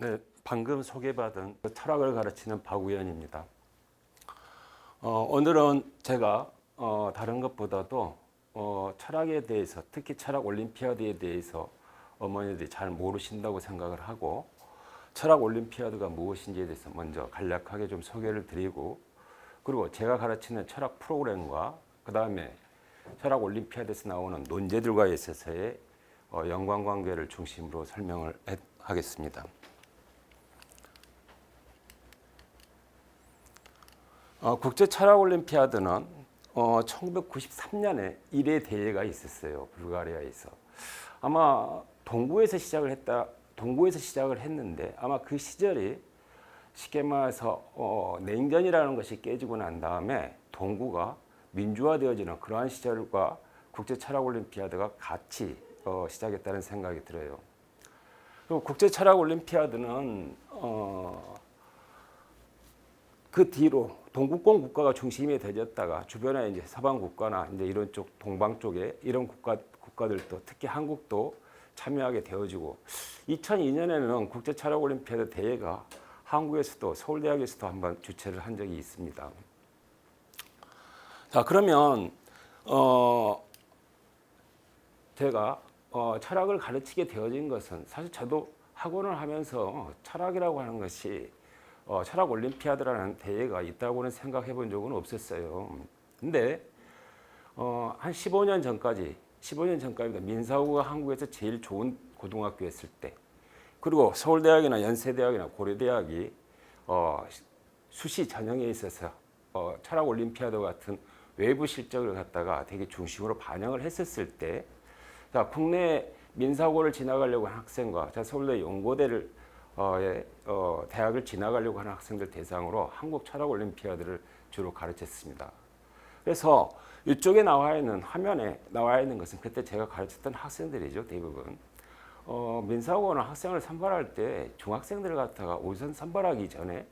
네, 방금 소개받은 철학을 가르치는 박우현입니다. 오늘은 제가 다른 것보다도 철학에 대해서, 특히 철학 올림피아드에 대해서 어머니들이 잘 모르신다고 생각을 하고, 철학 올림피아드가 무엇인지에 대해서 먼저 간략하게 좀 소개를 드리고, 그리고 제가 가르치는 철학 프로그램과 그 다음에 철학 올림피아드에서 나오는 논제들과 있어서의 연관관계를 중심으로 설명을 하겠습니다. 국제철학올림피아드는 1993년에 1회 대회가 있었어요. 불가리아에서. 아마 동구에서 시작을 했는데 아마 그 시절이 쉽게 말해서 냉전이라는 것이 깨지고 난 다음에 동구가 민주화되어지는 그러한 시절과 국제철학올림피아드가 같이 시작했다는 생각이 들어요. 그리고 국제철학올림피아드는 그 뒤로 동구권 국가가 중심이 되었다가 주변에 이제 서방 국가나 이제 이런 쪽 동방 쪽에 이런 국가들도 특히 한국도 참여하게 되어지고 2002년에는 국제철학올림피아드 대회가 한국에서도 서울대학에서도 한번 주최를 한 적이 있습니다. 자, 그러면 제가 철학을 가르치게 되어진 것은 사실 저도 학원을 하면서 철학이라고 하는 것이 철학 올림피아드라는 대회가 있다고는 생각해 본 적은 없었어요. 근데 한 15년 전까지입니다. 민사고가 한국에서 제일 좋은 고등학교였을 때, 그리고 서울대학이나 연세대학이나 고려대학이 수시 전형에 있어서 철학 올림피아드 같은 외부 실적을 갖다가 되게 중심으로 반영을 했었을 때, 자, 국내 민사고를 지나가려고 하는 학생과 자, 서울대 연고대를 대학을 지나가려고 하는 학생들 대상으로 한국 철학 올림피아드를 주로 가르쳤습니다. 그래서 이쪽에 화면에 나와 있는 것은 그때 제가 가르쳤던 학생들이죠, 대부분. 민사고는 학생을 선발할 때 중학생들을 갖다가 우선 선발하기 전에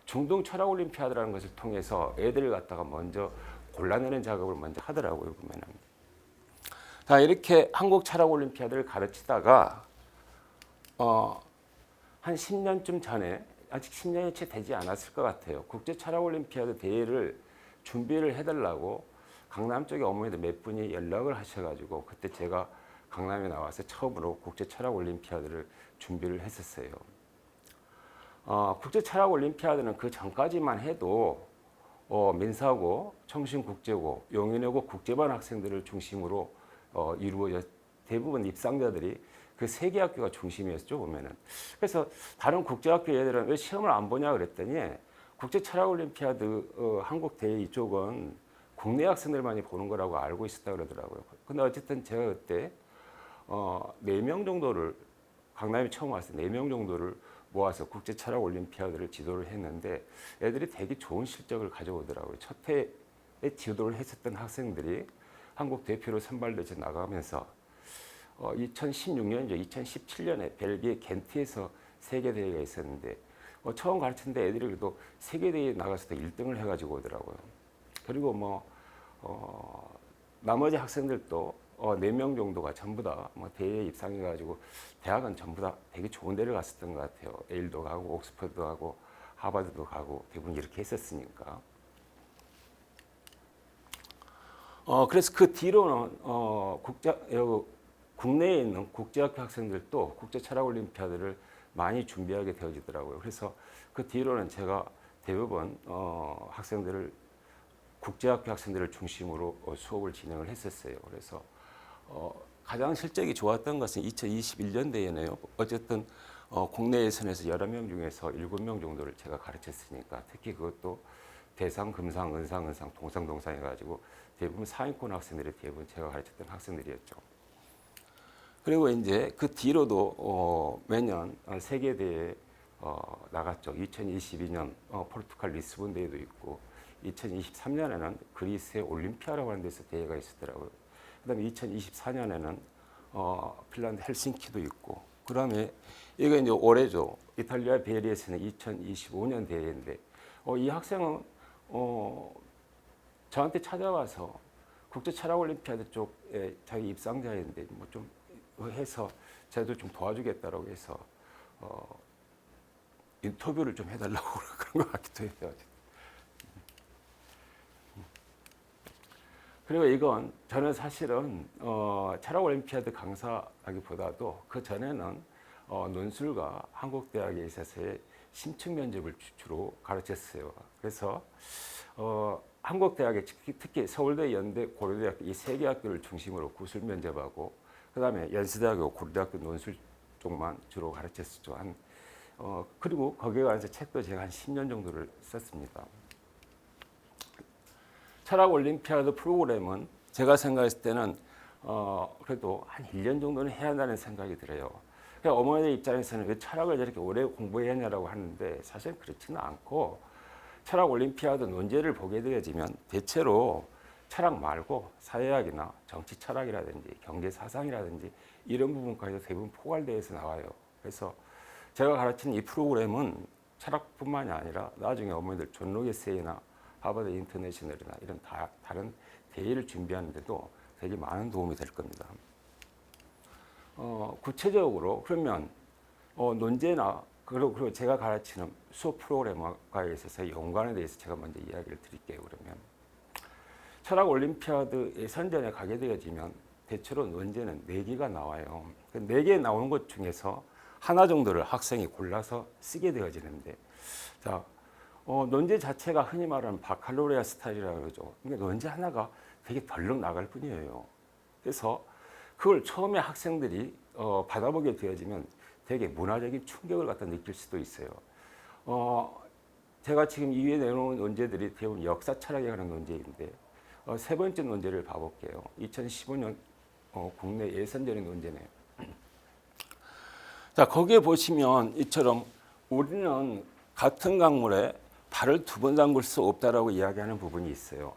중등 철학 올림피아드라는 것을 통해서 애들을 갖다가 먼저 골라내는 작업을 먼저 하더라고요, 보면은. 자, 이렇게 한국 철학 올림피아드를 가르치다가 한 10년쯤 전에, 아직 10년이 채 되지 않았을 것 같아요. 국제철학올림피아드 대회를 준비를 해달라고 강남 쪽에 어머니들 몇 분이 연락을 하셔가지고 그때 제가 강남에 나와서 처음으로 국제철학올림피아드를 준비를 했었어요. 국제철학올림피아드는 그 전까지만 해도 민사고, 청신국제고, 용인외고 국제반 학생들을 중심으로 이루어져 대부분 입상자들이 그 세 개 학교가 중심이었죠, 보면은. 그래서 다른 국제학교 애들은 왜 시험을 안 보냐 그랬더니 국제철학올림피아드 한국 대회 이쪽은 국내 학생들만이 보는 거라고 알고 있었다 그러더라고요. 근데 어쨌든 제가 그때 4명 정도를, 강남에 처음 왔을 때 4명 정도를 모아서 국제철학올림피아드를 지도를 했는데 애들이 되게 좋은 실적을 가져오더라고요. 첫 해에 지도를 했었던 학생들이 한국 대표로 선발돼서 나가면서 2016년이죠. 2017년에 벨기에 겐트에서 세계대회가 있었는데 처음 가르쳤는데 애들이 그래도 세계대회에 나가서도 1등을 해가지고 오더라고요. 그리고 나머지 학생들도 4명 정도가 전부 다 대회에 입상해가지고 대학은 전부 다 되게 좋은 데를 갔었던 것 같아요. 예일도 가고 옥스퍼드도 가고 하버드도 가고 대부분 이렇게 했었으니까. 그래서 그 뒤로는 국내에 있는 국제학교 학생들도 국제철학올림피아드를 많이 준비하게 되어지더라고요. 그래서 그 뒤로는 제가 대부분 국제학교 학생들을 중심으로 수업을 진행을 했었어요. 그래서 가장 실적이 좋았던 것은 2021년대에네요. 어쨌든 국내 예선에서 여러 명 중에서 7명 정도를 제가 가르쳤으니까, 특히 그것도 대상, 금상, 은상, 동상 해가지고 대부분 상위권 학생들이 대부분 제가 가르쳤던 학생들이었죠. 그리고 이제 그 뒤로도 매년 세계대회에 나갔죠. 2022년 포르투갈 리스본 대회도 있고 2023년에는 그리스의 올림피아라고 하는 데서 대회가 있었더라고요. 그다음에 2024년에는 핀란드 헬싱키도 있고, 그다음에 이게 이제 올해죠. 이탈리아 베리에서는 2025년 대회인데 이 학생은 저한테 찾아와서 국제철학올림피아드 쪽에 자기 입상자인데 좀 해서 저도 좀 도와주겠다라고 해서 인터뷰를 좀 해달라고 그런 것 같기도 해요. 그리고 이건 저는 사실은 철학 올림피아드 강사하기보다도 그 전에는 논술과 한국대학에 있어서의 심층 면접을 주로 가르쳤어요. 그래서 한국대학에 특히 서울대, 연대, 고려대학교 이 세 개 학교를 중심으로 구술 면접하고 그다음에 연세대학교, 고려대학교 논술 쪽만 주로 가르쳤었죠. 그리고 거기에 관해서 책도 제가 한 10년 정도를 썼습니다. 철학 올림피아드 프로그램은 제가 생각했을 때는 그래도 한 1년 정도는 해야 한다는 생각이 들어요. 그러니까 어머니 입장에서는 왜 철학을 저렇게 오래 공부해야 하냐라고 하는데 사실 그렇지는 않고 철학 올림피아드 논제를 보게 되어지면 대체로 철학 말고 사회학이나 정치 철학이라든지 경제 사상이라든지 이런 부분까지도 대부분 포괄되어서 나와요. 그래서 제가 가르치는 이 프로그램은 철학뿐만이 아니라 나중에 어머니들 존 로게세이나 하버드 인터내셔널이나 이런 다른 대회를 준비하는데도 되게 많은 도움이 될 겁니다. 구체적으로 그러면 논제나 그리고 제가 가르치는 수업 프로그램과에 있어서 연관에 대해서 제가 먼저 이야기를 드릴게요. 그러면 철학 올림피아드의 선전에 가게 되어지면 대체로 논제는 4개가 나와요. 그 4개 나오는 것 중에서 하나 정도를 학생이 골라서 쓰게 되어지는데 자, 논제 자체가 흔히 말하는 바칼로레아 스타일이라고 그러죠. 그러니까 논제 하나가 되게 덜렁 나갈 뿐이에요. 그래서 그걸 처음에 학생들이 받아보게 되어지면 되게 문화적인 충격을 갖다 느낄 수도 있어요. 제가 지금 이 위에 내놓은 논제들이 대부분 역사 철학에 관한 논제인데 세 번째 논제를 봐볼게요. 2015년 국내 예선전의 논제네요. 자, 거기에 보시면 이처럼 우리는 같은 강물에 발을 2번 담글 수 없다라고 이야기하는 부분이 있어요.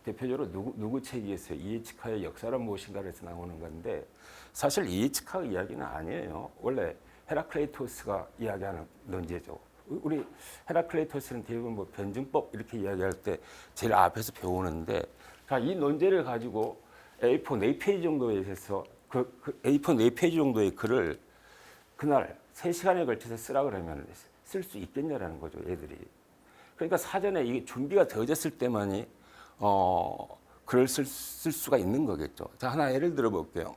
대표적으로 누구 책이겠어요? 이에치카의 역사란 무엇인가에서 나오는 건데 사실 이에치카 이야기는 아니에요. 원래 헤라클레이토스가 이야기하는 논제죠. 우리 헤라클레이토스는 대부분 뭐 변증법 이렇게 이야기할 때 제일 앞에서 배우는데 자, 이 논제를 가지고 A4 4페이지 정도에 있어서 그 A4 4페이지 정도의 글을 그날 3시간에 걸쳐서 쓰라 그러면 쓸 수 있겠냐라는 거죠, 애들이. 그러니까 사전에 이게 준비가 되어졌을 때만이 글을 쓸 수가 있는 거겠죠. 자, 하나 예를 들어 볼게요.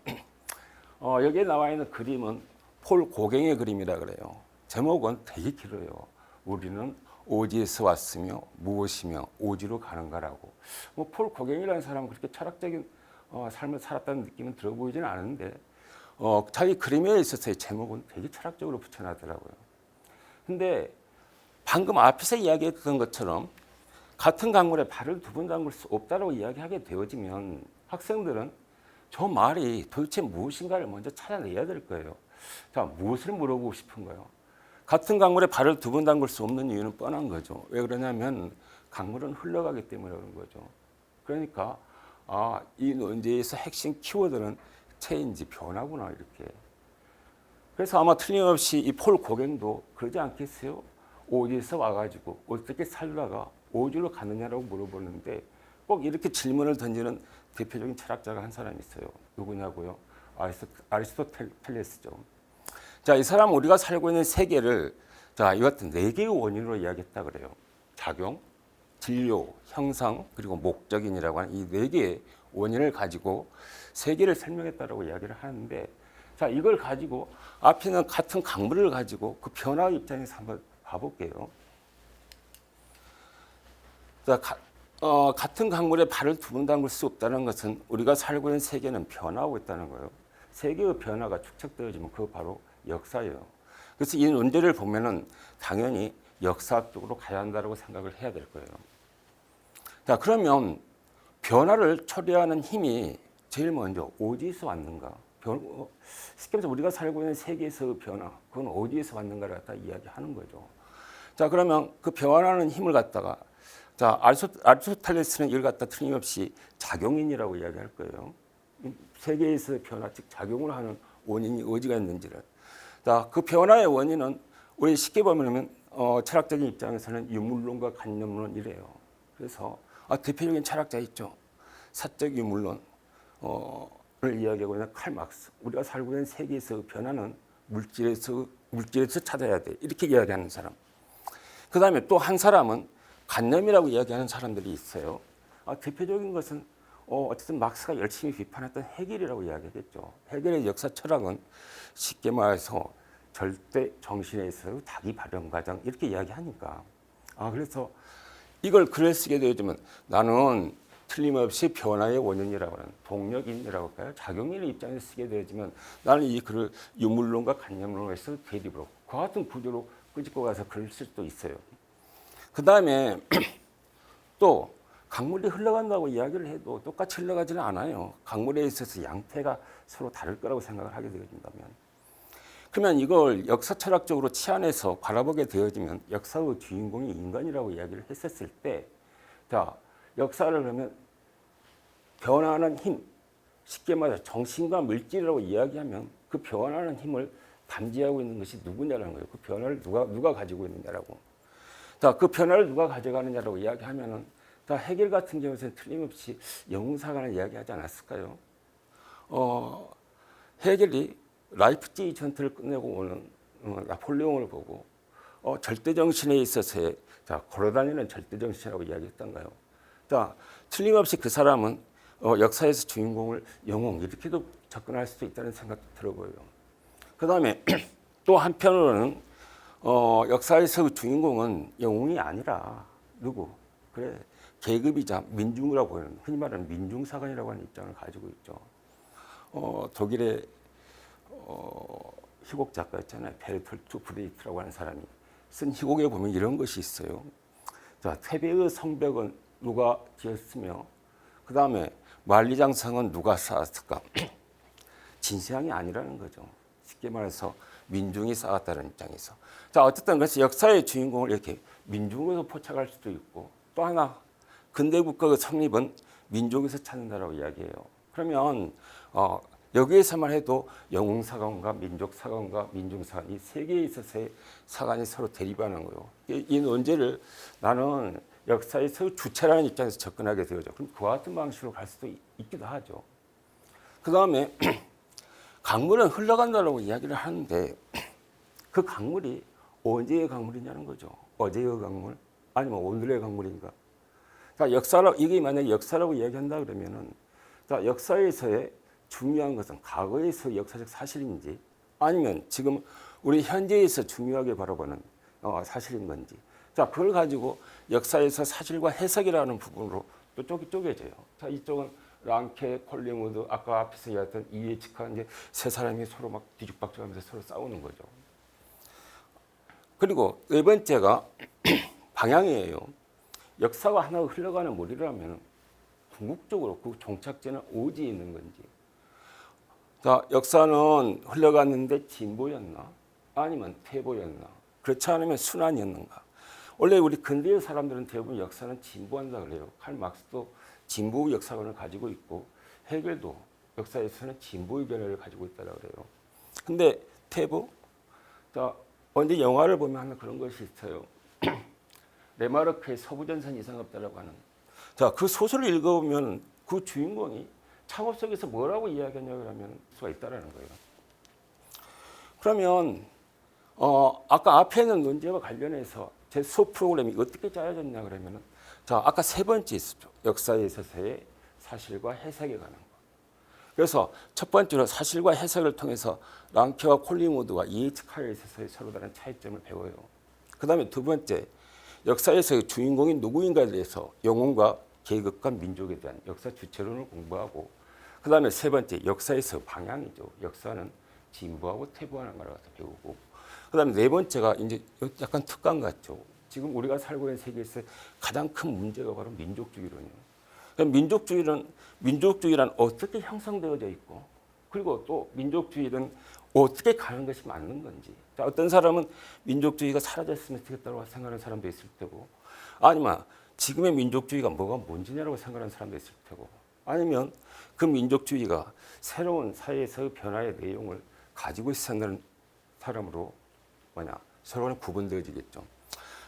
여기에 나와 있는 그림은 폴 고갱의 그림이라 그래요. 제목은 되게 길어요. 우리는 오지에서 왔으며 무엇이며 오지로 가는가라고. 뭐 폴 고갱이라는 사람은 그렇게 철학적인 삶을 살았다는 느낌은 들어 보이지는 않은데 자기 그림에 있어서의 제목은 되게 철학적으로 붙여놨더라고요. 근데 방금 앞에서 이야기했던 것처럼 같은 강물에 발을 2번 담글 수 없다고 이야기하게 되어지면 학생들은 저 말이 도대체 무엇인가를 먼저 찾아내야 될 거예요. 자, 무엇을 물어보고 싶은 거예요? 같은 강물에 발을 2번 담글 수 없는 이유는 뻔한 거죠. 왜 그러냐면 강물은 흘러가기 때문에 그런 거죠. 그러니까 이 논제에서 핵심 키워드는 체인지, 변화구나 이렇게. 그래서 아마 틀림없이 이 폴 고갱도 그러지 않겠어요? 오지에서 와가지고 어떻게 살다가 오지로 가느냐라고 물어보는데 꼭 이렇게 질문을 던지는 대표적인 철학자가 한 사람 있어요. 누구냐고요? 아리스토텔레스죠. 자, 이 사람 우리가 살고 있는 세계를 자, 이 같은 4개의 원인으로 이야기했다 그래요. 작용, 진료, 형상, 그리고 목적인이라고 하는 이 4개의 원인을 가지고 세계를 설명했다라고 이야기를 하는데 자, 이걸 가지고 앞에 있는 같은 강물을 가지고 그 변화 입장에서 한번 봐볼게요. 자, 같은 강물에 발을 2번 담글 수 없다는 것은 우리가 살고 있는 세계는 변화하고 있다는 거예요. 세계의 변화가 축적되어지면 그거 바로 역사예요. 그래서 이 논제를 보면은 당연히 역사학적으로 가야 한다고 생각을 해야 될 거예요. 자, 그러면 변화를 초래하는 힘이 제일 먼저 어디에서 왔는가? 쉽게 말해서 우리가 살고 있는 세계에서의 변화, 그건 어디에서 왔는가를 갖다 이야기하는 거죠. 자, 그러면 그 변화하는 힘을 갖다가 자, 아리스토텔레스는 이걸 갖다 틀림없이 작용인이라고 이야기할 거예요. 세계에서 변화, 즉 작용을 하는 원인이 어디가 있는지를. 자, 그 변화의 원인은 우리 쉽게 보면 철학적인 입장에서는 유물론과 관념론 이래요. 그래서 대표적인 철학자 있죠. 사적 유물론을 이야기하고 있는 칼 막스. 우리가 살고 있는 세계에서 변화는 물질에서 물질에서 찾아야 돼. 이렇게 이야기하는 사람. 그 다음에 또 한 사람은 관념이라고 이야기하는 사람들이 있어요. 대표적인 것은 어쨌든 막스가 열심히 비판했던 해겔이라고 이야기하겠죠. 해겔의 역사 철학은 쉽게 말해서 절대 정신에서의 닭이 발현 과정 이렇게 이야기하니까 그래서 이걸 글을 쓰게 되어지면 나는 틀림없이 변화의 원인이라고 하는 동력인이라고 할까요? 작용인의 입장에서 쓰게 되어지면 나는 이 글을 유물론과 관념론에서 대립으로 그와 같은 구조로 끄집고 가서 글을 쓸 수도 있어요. 그 다음에 또 강물이 흘러간다고 이야기를 해도 똑같이 흘러가지는 않아요. 강물에 있어서 양태가 서로 다를 거라고 생각을 하게 되어진다면 그러면 이걸 역사 철학적으로 치안해서 바라보게 되어지면 역사의 주인공이 인간이라고 이야기를 했었을 때 자, 역사를 그러면 변화하는 힘, 쉽게 말해서 정신과 물질이라고 이야기하면 그 변화하는 힘을 담지하고 있는 것이 누구냐라는 거예요. 그 변화를 누가 가지고 있느냐라고. 자, 그 변화를 누가 가져가느냐라고 이야기하면은 자, 해겔 같은 경우에는 틀림없이 영웅사관을 이야기하지 않았을까요? 해겔이 라이프치히 전투를 끝내고 오는 나폴레옹을 보고 절대 정신에 있어서의 자, 걸어다니는 절대 정신이라고 이야기했던가요? 자, 틀림없이 그 사람은 역사에서 주인공을 영웅 이렇게도 접근할 수도 있다는 생각도 들어보여요. 그 다음에 또 한편으로는 역사에서 주인공은 영웅이 아니라 누구? 그래 계급이자 민중이라고 보이는 흔히 말하는 민중사관이라고 하는 입장을 가지고 있죠. 독일의 희곡 작가였잖아요. 베르톨트 브레이트라고 하는 사람이 쓴 희곡에 보면 이런 것이 있어요. 자, 퇴배의 성벽은 누가 지었으며 그 다음에 만리장성은 누가 쌓았을까? 진시황이 아니라는 거죠. 쉽게 말해서 민중이 쌓았다는 입장에서. 자, 어쨌든 그래서 역사의 주인공을 이렇게 민중으로 포착할 수도 있고 또 하나 근대 국가의 성립은 민족에서 찾는다라고 이야기해요. 그러면 여기에서만 해도 영웅사관과 민족사관과 민중사관 이 세 개에 있어서의 사관이 서로 대립하는 거예요. 이 논제를 나는 역사에서 주체라는 입장에서 접근하게 되죠. 그럼 그와 같은 방식으로 갈 수도 있기도 하죠. 그 다음에 강물은 흘러간다고 이야기를 하는데 그 강물이 언제의 강물이냐는 거죠. 어제의 강물 아니면 오늘의 강물인가. 자, 이게 만약에 역사라고 이야기한다 그러면은 자, 역사에서의 중요한 것은 과거에서 역사적 사실인지 아니면 지금 우리 현재에서 중요하게 바라보는 사실인 건지. 자, 그걸 가지고 역사에서 사실과 해석이라는 부분으로 또 쪼개져요. 자, 이쪽은 랑케, 콜링우드, 아까 앞에서 이야기했던 이해치카 이제 세 사람이 서로 막 뒤죽박죽하면서 서로 싸우는 거죠. 그리고 네 번째가 방향이에요. 역사가 하나 흘러가는 머리라면 궁극적으로 그 종착지는 어디에 있는 건지. 자, 역사는 흘러갔는데 진보였나? 아니면 퇴보였나? 그렇지 않으면 순환이었는가? 원래 우리 근대의 사람들은 대부분 역사는 진보한다 그래요. 칼 막스도 진보의 역사관을 가지고 있고 해겔도 역사에서는 진보의 견해를 가지고 있다고 그래요. 근데 퇴보? 자, 언제 영화를 보면 하는 그런 것이 있어요. 레마르크의 서부전선 이상 없다라고 하는. 자, 그 소설을 읽어보면 그 주인공이 창업 속에서 뭐라고 이야기하냐고 하면 수가 있다라는 거예요. 그러면 아까 앞에 있는 논제와 관련해서 제 수업 프로그램이 어떻게 짜여졌냐 그러면은 자, 아까 세 번째 있었죠. 역사에 있어서의 사실과 해석에 관한 거. 그래서 첫 번째로 사실과 해석을 통해서 랑케와 콜링우드와 이에츠카에 있어서의 서로 다른 차이점을 배워요. 그 다음에 두 번째, 역사에서의 주인공이 누구인가에 대해서 영웅과 계급과 민족에 대한 역사 주체론을 공부하고 그 다음에 세 번째, 역사에서 방향이죠. 역사는 진보하고 퇴보하는 걸 갖다 배우고 그 다음에 네 번째가 이제 약간 특강 같죠. 지금 우리가 살고 있는 세계에서 가장 큰 문제가 바로 민족주의론이에요. 민족주의란 어떻게 형성되어져 있고 그리고 또 민족주의는 어떻게 가는 것이 맞는 건지. 자, 어떤 사람은 민족주의가 사라졌으면 좋겠다고 생각하는 사람도 있을 테고 아니면 지금의 민족주의가 뭔지냐라고 생각하는 사람도 있을 테고 아니면 그 민족주의가 새로운 사회에서의 변화의 내용을 가지고 있는 사람으로 서로 구분되어지겠죠.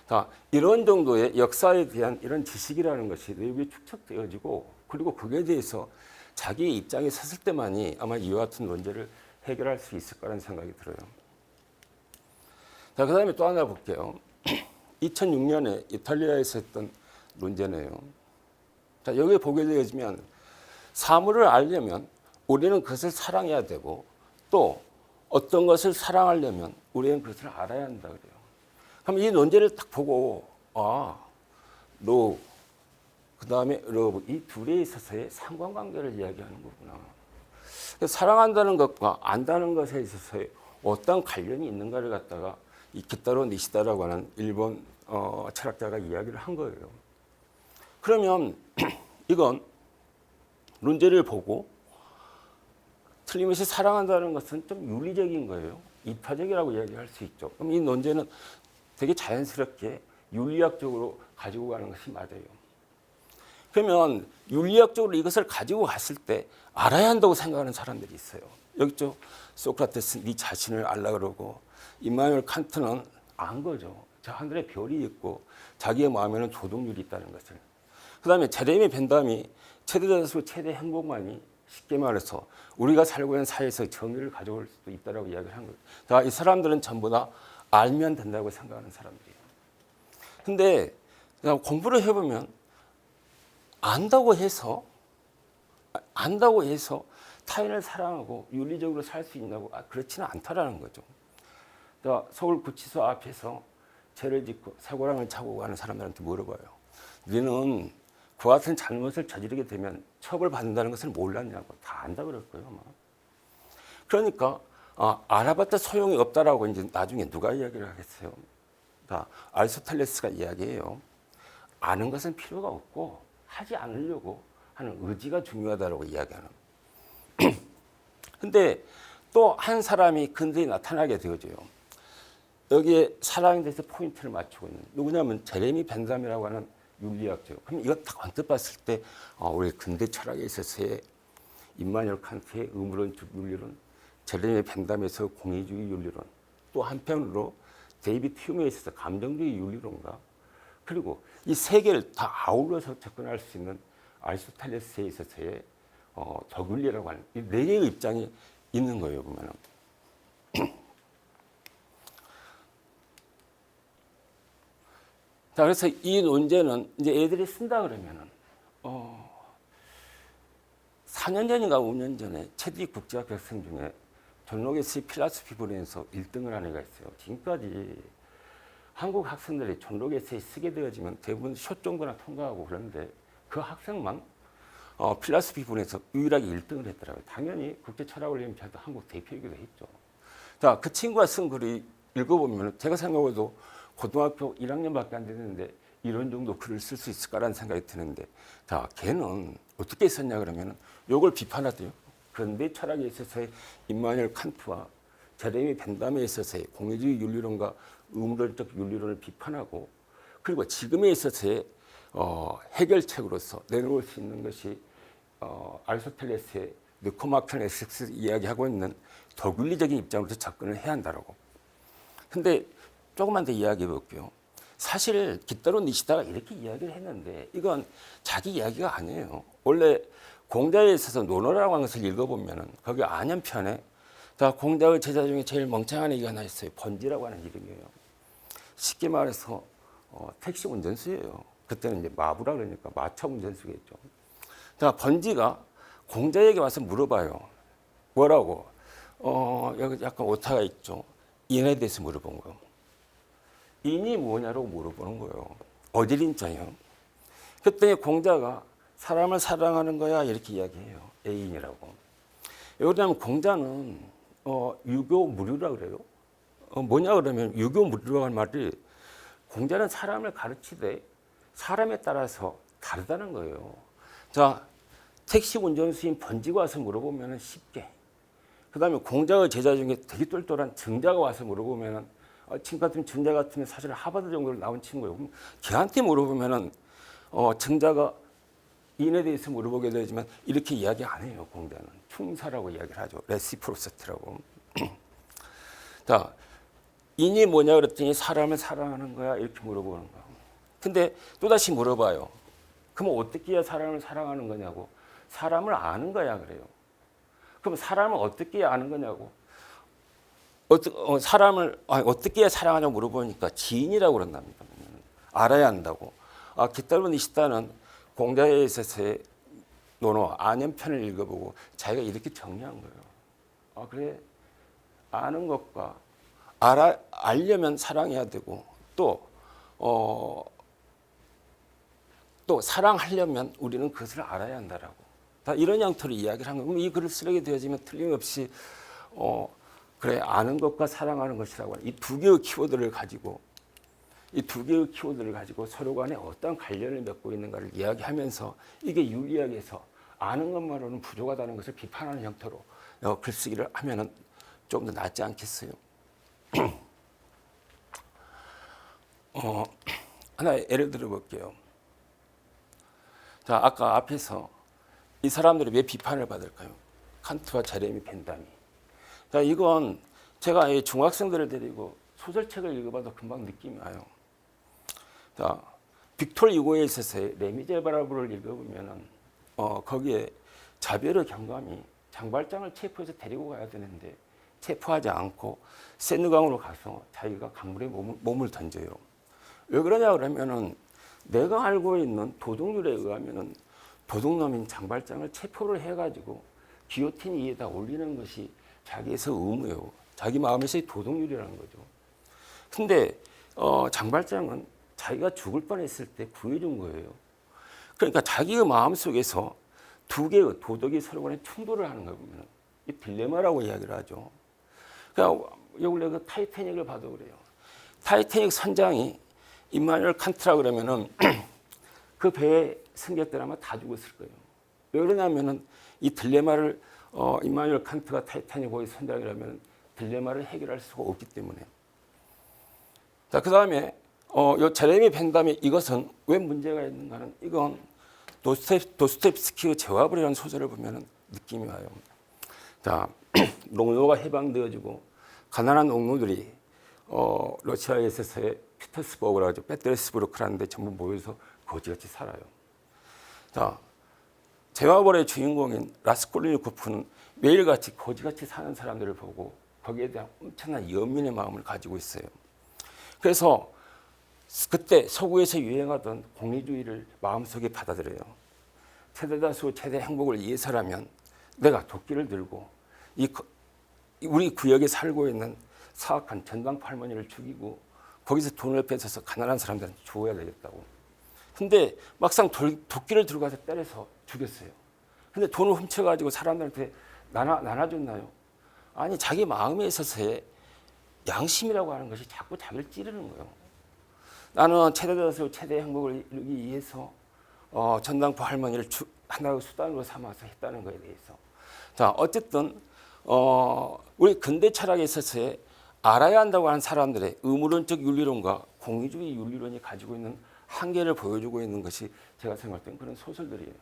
자, 이런 정도의 역사에 대한 이런 지식이라는 것이 내부에 축적되어지고 그리고 그에 대해서 자기의 입장에 섰을 때만이 아마 이와 같은 논제를 해결할 수 있을 거라는 생각이 들어요. 자, 그 다음에 또 하나 볼게요. 2006년에 이탈리아에서 했던 논제네요. 자, 여기 보게 되어지면 사물을 알려면 우리는 그것을 사랑해야 되고 또 어떤 것을 사랑하려면 우리는 그것을 알아야 한다 그래요. 그럼 이 논제를 딱 보고 너 그다음에 러브 이 둘에 있어서의 상관관계를 이야기하는 거구나. 사랑한다는 것과 안다는 것에 있어서의 어떤 관련이 있는가를 갖다가 이 기타로 니시다라고 하는 일본 철학자가 이야기를 한 거예요. 그러면 이건 논제를 보고 틀림없이 사랑한다는 것은 좀 윤리적인 거예요. 이타적이라고 이야기할 수 있죠. 그럼 이 논제는 되게 자연스럽게 윤리학적으로 가지고 가는 것이 맞아요. 그러면 윤리학적으로 이것을 가지고 갔을 때 알아야 한다고 생각하는 사람들이 있어요. 여기 있죠. 소크라테스 네 자신을 알라 그러고 임마누엘 칸트는 안 거죠. 저 하늘에 별이 있고 자기의 마음에는 조동률이 있다는 것을. 그다음에 제레미 벤담이 최대 자수 최대 행복만이 쉽게 말해서 우리가 살고 있는 사회에서 정의를 가져올 수도 있다라고 이야기를 한 거예요. 자, 이 사람들은 전부 다 알면 된다고 생각하는 사람들이에요. 근데 공부를 해보면 안다고 해서 타인을 사랑하고 윤리적으로 살 수 있냐고 그렇지는 않다라는 거죠. 자, 서울구치소 앞에서 죄를 짓고 사고랑을 차고 가는 사람들한테 물어봐요. 너는 그와 같은 잘못을 저지르게 되면 처벌받는다는 것을 몰랐냐고. 다 안다 그럴 거예요, 아마. 그러니까 알아봤자 소용이 없다라고 이제 나중에 누가 이야기를 하겠어요. 자, 아리스토텔레스가 이야기해요. 아는 것은 필요가 없고 하지 않으려고 하는 의지가 중요하다고 이야기하는. 근데 또 한 사람이 근대에 나타나게 되어져요. 여기에 사랑에 대해서 포인트를 맞추고 있는 누구냐면 제레미 벤담이라고 하는 윤리학자요. 그럼 이거 딱 언뜻 봤을 때 우리 근대 철학에 있어서의 임마누엘 칸트의 의무론적 윤리론, 제레미 벤담에서 공의주의 윤리론, 또 한편으로 데이비드 휴메에 있어서 감정주의 윤리론과 그리고 이 세 개를 다 아울러서 접근할 수 있는 아리스토텔레스에 있어서의 덕윤리라고 하는 이 네 개의 입장이 있는 거예요, 보면은. 자, 그래서 이 논제는 이제 애들이 쓴다 그러면은 4년 전인가 5년 전에 체드윅 국제학 학생 중에 존 로게스의 필라소피 분야에서 1등을 한 애가 있어요. 지금까지 한국 학생들이 존 로게스에 쓰게 되어지면 대부분 숏 정도나 통과하고 그런데 그 학생만 필라소피 분야에서 유일하게 1등을 했더라고요. 당연히 국제철학올림피아드 한국 대표이기도 했죠. 자, 그 친구가 쓴 글을 읽어보면 제가 생각해도 고등학교 1학년밖에 안 됐는데 이런 정도 글을 쓸 수 있을까라는 생각이 드는데, 자, 걔는 어떻게 썼냐 그러면 이걸 비판하대요. 근대 철학에 있어서의 임마누엘 칸트와 제레미 벤담에 있어서의 공의주의 윤리론과 의무론적 윤리론을 비판하고, 그리고 지금에 있어서의 해결책으로서 내놓을 수 있는 것이 아리스토텔레스의 느코마크네스를 이야기하고 있는 덕윤리적인 입장으로서 접근을 해야 한다라고. 근데 조금만 더 이야기해 볼게요. 사실 기타로 니시다가 이렇게 이야기를 했는데 이건 자기 이야기가 아니에요. 원래 공자에 있어서 논어라고 하는 것을 읽어보면 거기 안연편에 공자의 제자 중에 제일 멍청한 애가 하나 있어요. 번지라고 하는 이름이에요. 쉽게 말해서 택시 운전수예요. 그때는 이제 마부라 그러니까 마차 운전수겠죠. 자, 번지가 공자에게 와서 물어봐요. 뭐라고? 여기 약간 오타가 있죠. 인에 대해서 물어본 거예요. 인이 뭐냐고 물어보는 거예요. 어딜 인자요? 그때 공자가 사람을 사랑하는 거야 이렇게 이야기해요. 애인이라고. 왜냐하면 공자는 유교무류라 그래요. 뭐냐 그러면 유교무류라고 하는 말이 공자는 사람을 가르치되 사람에 따라서 다르다는 거예요. 자, 택시 운전수인 번지가 와서 물어보면 쉽게. 그 다음에 공자의 제자 중에 되게 똘똘한 증자가 와서 물어보면 친구 같으면 증자 같으면 사실 하버드 정도로 나온 친구예요. 그럼 걔한테 물어보면은 증자가 인에 대해서 물어보게 되지만 이렇게 이야기 안 해요. 공자는 충사라고 이야기를 하죠. 레시프로시티라고. 자, 인이 뭐냐 그랬더니 사람을 사랑하는 거야 이렇게 물어보는 거야. 근데 또다시 물어봐요. 그럼 어떻게 해야 사람을 사랑하는 거냐고. 사람을 아는 거야 그래요. 그럼 사람을 어떻게 아는 거냐고. 사람을 어떻게 해야 사랑하냐고 물어보니까 지인이라고 그런답니다. 알아야 한다고. 깃털은 이시다는 공자에 있어서의 논어 안연편을 읽어보고 자기가 이렇게 정리한 거예요. 그래, 아는 것과 알려면 사랑해야 되고 또 사랑하려면 우리는 그것을 알아야 한다라고. 다 이런 형태로 이야기를 한 거예요. 그럼 이 글을 쓰게 되어지면 틀림없이 그래, 아는 것과 사랑하는 것이라고 하는 이 두 개의 키워드를 가지고 서로 간에 어떤 관련을 맺고 있는가를 이야기하면서 이게 윤리학에서 아는 것만으로는 부족하다는 것을 비판하는 형태로 글쓰기를 하면은 좀 더 낫지 않겠어요? 하나 예를 들어 볼게요. 자, 아까 앞에서 이 사람들이 왜 비판을 받을까요? 칸트와 제레미 벤담이. 자, 이건 제가 이 중학생들을 데리고 소설책을 읽어봐도 금방 느낌이 와요. 자, 빅톨 유고에 있어서의 레미제라블을 읽어보면은 거기에 자베르 경감이 장발장을 체포해서 데리고 가야 되는데 체포하지 않고 세느강으로 가서 자기가 강물에 몸을 던져요. 왜 그러냐 그러면은 내가 알고 있는 도덕률에 의하면은 도둑놈인 장발장을 체포를 해가지고 기요틴 위에다 올리는 것이 자기에서 의무예요. 자기 마음에서의 도덕률이라는 거죠. 근데 장발장은 자기가 죽을 뻔했을 때 구해준 거예요. 그러니까 자기의 마음속에서 두 개의 도덕이 서로 간에 충돌을 하는 거 보면 이 딜레마라고 이야기를 하죠. 그러니까 원래 그 타이타닉을 봐도 그래요. 타이타닉 선장이 임마누엘 칸트라 그러면은 그 배에 승객들 아마 다 죽었을 거예요. 왜 그러냐면은 이 딜레마를 임마누엘 칸트가 타이타닉 호의 선장이라면 딜레마를 해결할 수가 없기 때문에. 자, 그 다음에 요 제레미 벤담이 이것은 왜 문제가 있는가는 이건 도스토옙스키의 재화불이라는 소설을 보면은 느낌이 와요. 자, 농노가 해방되어지고 가난한 농노들이 러시아에 있어서의 피터스버그라고 하죠. 페테르스부르크라는 데 전부 모여서 거지같이 살아요. 자, 재화벌의 주인공인 라스콜리니코프는 매일같이 거지같이 사는 사람들을 보고 거기에 대한 엄청난 연민의 마음을 가지고 있어요. 그래서 그때 서구에서 유행하던 공리주의를 마음속에 받아들여요. 최대다수 최대 행복을 위해서라면 내가 도끼를 들고 우리 구역에 살고 있는 사악한 전당포 할머니를 죽이고 거기서 돈을 뺏어서 가난한 사람들한테 주어야 되겠다고. 근데 막상 도끼를 들고 가서 때려서 죽였어요. 근데 돈을 훔쳐가지고 사람들한테 나눠줬나요? 아니, 자기 마음에 있어서의 양심이라고 하는 것이 자꾸 자기를 찌르는 거예요. 나는 최대다수 최대 행복을 이루기 위해서 전당포 할머니를 하나의 수단으로 삼아서 했다는 것에 대해서. 자, 어쨌든 우리 근대 철학에 있어서의 알아야 한다고 하는 사람들의 의무론적 윤리론과 공의주의 윤리론이 가지고 있는 한계를 보여주고 있는 것이 제가 생각할 때는 그런 소설들이에요.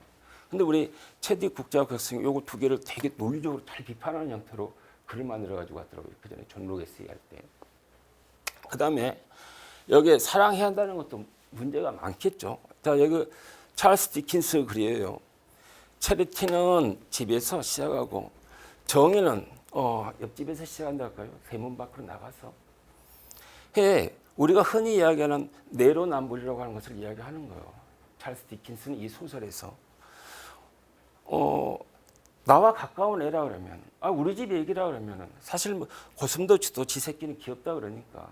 근데 우리 체디 국제학 교수님 요거 두 개를 되게 논리적으로 잘 비판하는 형태로 글을 만들어가지고 왔더라고요. 그 전에 존 로게스 할 때. 그 다음에 여기에 사랑해야 한다는 것도 문제가 많겠죠. 자, 여기 찰스 디킨스 글이에요. 체리티는 집에서 시작하고 정의는 옆집에서 시작한다 할까요? 대문 밖으로 나가서. 우리가 흔히 이야기하는 내로남불이라고 하는 것을 이야기하는 거예요. 찰스 디킨스는 이 소설에서 나와 가까운 애라 그러면 우리 집 얘기라 그러면 사실 뭐 고슴도치도 지 새끼는 귀엽다 그러니까.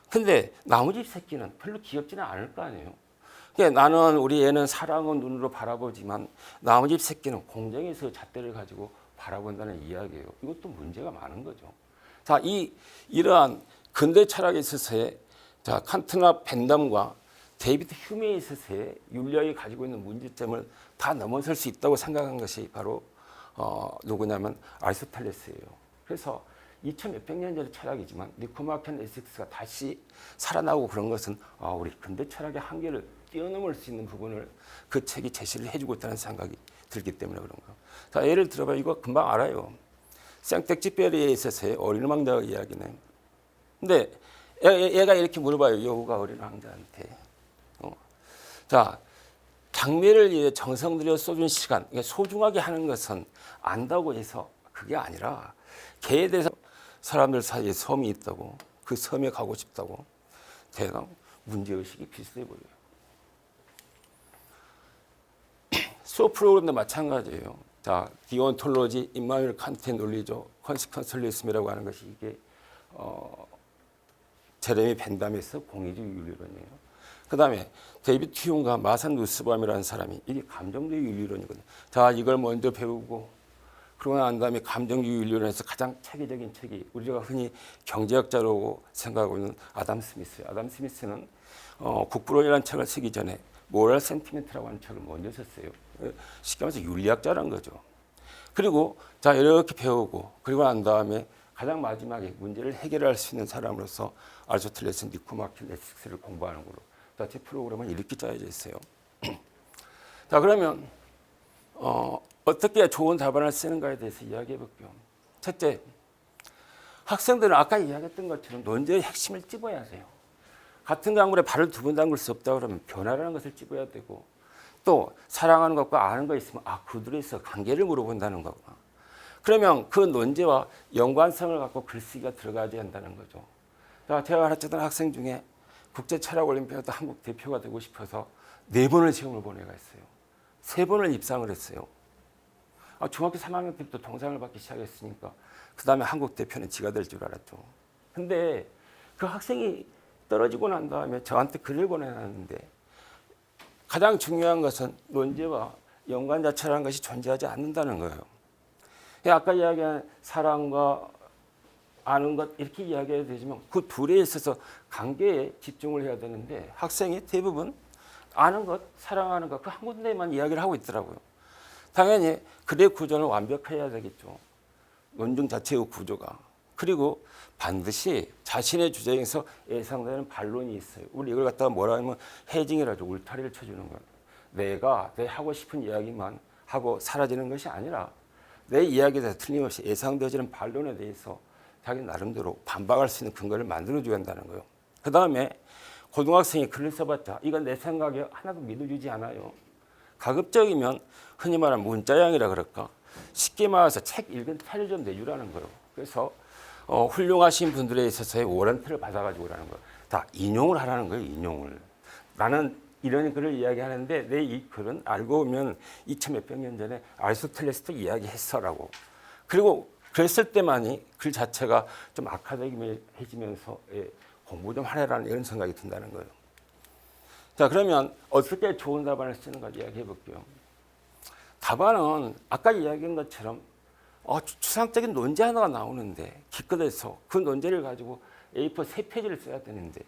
근데 나무집 새끼는 별로 귀엽지는 않을 거 아니에요. 그러니까 나는 우리 애는 사랑은 눈으로 바라보지만 나무집 새끼는 공정에서 잣대를 가지고 바라본다는 이야기예요. 이것도 문제가 많은 거죠. 자, 이러한 근대 철학에 있어서의 칸트나 벤담과 데이비드 휴메에 있어서의 윤리학이 가지고 있는 문제점을 다 넘어설 수 있다고 생각한 것이 바로 누구냐면 아리스토텔레스예요. 그래서 2000몇백 년 전의 철학이지만 니코마키안 에식스가 다시 살아나고 그런 것은 우리 근대 철학의 한계를 뛰어넘을 수 있는 부분을 그 책이 제시를 해주고 있다는 생각이 들기 때문에 그런가. 자, 예를 들어봐. 이거 금방 알아요. 생텍쥐페리에 있어서의 어린 왕자의 이야기네. 근데 얘가 이렇게 물어봐요. 여우가 어린 왕자한테. 자, 장미를 위해 정성 들여 쏟은 시간, 그러니까 소중하게 하는 것은 안다고 해서 그게 아니라 개에 대해서 사람들 사이에 섬이 있다고, 그 섬에 가고 싶다고, 대강 문제의식이 비슷해 보여요. 수업 프로그램도 마찬가지예요. 자, 디온톨로지, 임마누엘 칸트의 논리죠. 컨시퀀셜리즘이라고 하는 것이 이게 제레미 벤담에서 공의주의 윤리론이에요. 그 다음에 데이비드 휴움과 마산 누스밤이라는 사람이 이게 감정주의 윤리론이거든요. 자, 이걸 먼저 배우고 그러고 난 다음에 감정주의 윤리론에서 가장 체계적인 책이 우리가 흔히 경제학자라고 생각하고 있는 아담 스미스예요. 아담 스미스는 국부론이라는 책을 쓰기 전에 모럴 센티멘트라고 하는 책을 먼저 썼어요. 쉽게 말해서 윤리학자라는 거죠. 그리고 자, 이렇게 배우고 그리고 난 다음에 가장 마지막에 문제를 해결할 수 있는 사람으로서 아리스토텔레스, 니코마키네시스를 공부하는 걸로 제 프로그램은 이렇게 짜여져 있어요. 자, 그러면 어떻게 좋은 답안을 쓰는가에 대해서 이야기해 볼게요. 첫째, 학생들은 아까 이야기했던 것처럼 논제의 핵심을 찝어야 돼요. 같은 강물에 발을 두 번 담글 수 없다 그러면 변화라는 것을 찝어야 되고, 또 사랑하는 것과 아는 거 있으면 그들에서 관계를 물어본다는 거구나. 그러면 그 논제와 연관성을 갖고 글쓰기가 들어가야 한다는 거죠. 자, 제가 가르쳤던 학생 중에 국제철학올림피아드 한국 대표가 되고 싶어서 4번을 시험을 본 애가 있어요. 3번을 입상을 했어요. 중학교 3학년 때부터 동상을 받기 시작했으니까 그 다음에 한국 대표는 지가 될 줄 알았죠. 근데 그 학생이 떨어지고 난 다음에 저한테 글을 보내놨는데 가장 중요한 것은 논제와 연관자체라는 것이 존재하지 않는다는 거예요. 아까 이야기한 사랑과 아는 것 이렇게 이야기해야 되지만 그 둘에 있어서 관계에 집중을 해야 되는데 학생이 대부분 아는 것, 사랑하는 것 그 한 군데만 이야기를 하고 있더라고요. 당연히 글의 구조는 완벽해야 되겠죠. 논증 자체의 구조가. 그리고 반드시 자신의 주제에서 예상되는 반론이 있어요. 우리 이걸 갖다가 뭐라 하면 해징이라죠. 울타리를 쳐주는 거예요. 내가 내 하고 싶은 이야기만 하고 사라지는 것이 아니라 내 이야기에 대해서 틀림없이 예상되어지는 반론에 대해서 자기 나름대로 반박할 수 있는 근거를 만들어줘야 한다는 거예요. 그 다음에 고등학생이 글을 써봤자 이건 내 생각에 하나도 믿어주지 않아요. 가급적이면 흔히 말하는 문자양이라 그럴까? 쉽게 말해서 책 읽은 태를 좀 내주라는 거예요. 그래서 훌륭하신 분들에 있어서의 워런트를 받아가지고 오라는 거예요. 다 인용을 하라는 거예요. 인용을. 나는 이런 글을 이야기하는데 내 이 글은 알고 보면 2000 몇백 년 전에 아리스토텔레스도 이야기했어라고. 그리고 그랬을 때만이 글 자체가 좀 아카데미해지면서 공부 좀 하라는 이런 생각이 든다는 거예요. 자, 그러면 어떻게 좋은 답안을 쓰는가 이야기해 볼게요. 답안은 아까 이야기한 것처럼 추상적인 논제 하나가 나오는데 기껏해서 그 논제를 가지고 A4 3페이지를 써야 되는데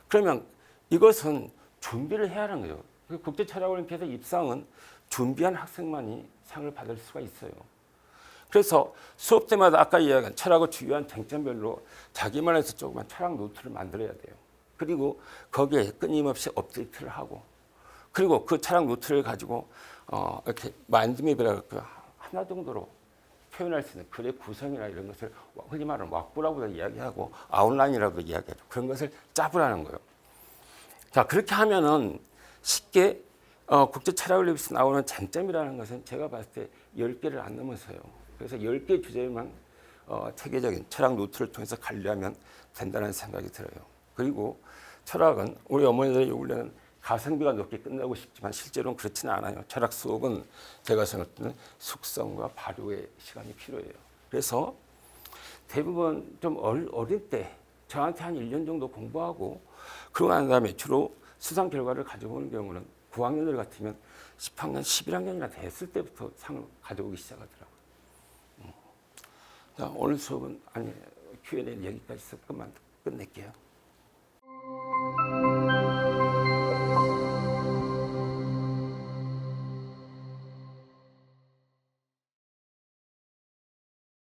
그러면 이것은 준비를 해야 하는 거예요. 국제철학올림피아드 입상은 준비한 학생만이 상을 받을 수가 있어요. 그래서 수업 때마다 아까 이야기한 철학의 주요한 쟁점별로 자기만에서 조그만 철학 노트를 만들어야 돼요. 그리고 거기에 끊임없이 업데이트를 하고 그리고 그 철학 노트를 가지고 이렇게 마인드맵이라고 할까요? 하나 정도로 표현할 수 있는 글의 구성이나 이런 것을 흔히 말하는 왁구라고도 이야기하고 아웃라인이라고도 이야기하죠. 그런 것을 짜보라는 거예요. 자, 그렇게 하면은 쉽게 국제철학올림피아드에서 나오는 쟁점이라는 것은 제가 봤을 때 10개를 안 넘어서요. 그래서 10개 주제만 체계적인 철학 노트를 통해서 관리하면 된다는 생각이 들어요. 그리고 철학은 우리 어머니들이 요구하는 가성비가 높게 끝나고 싶지만 실제로는 그렇지는 않아요. 철학 수업은 제가 생각할 때는 숙성과 발효의 시간이 필요해요. 그래서 대부분 좀 어릴 때 저한테 한 1년 정도 공부하고 그러고 난 다음에 주로 수상 결과를 가져오는 경우는 9학년들 같으면 10학년, 11학년이나 됐을 때부터 상을 가져오기 시작하더라고요. 자, 오늘 수업은 Q&A 여기까지 해서 끝낼게요.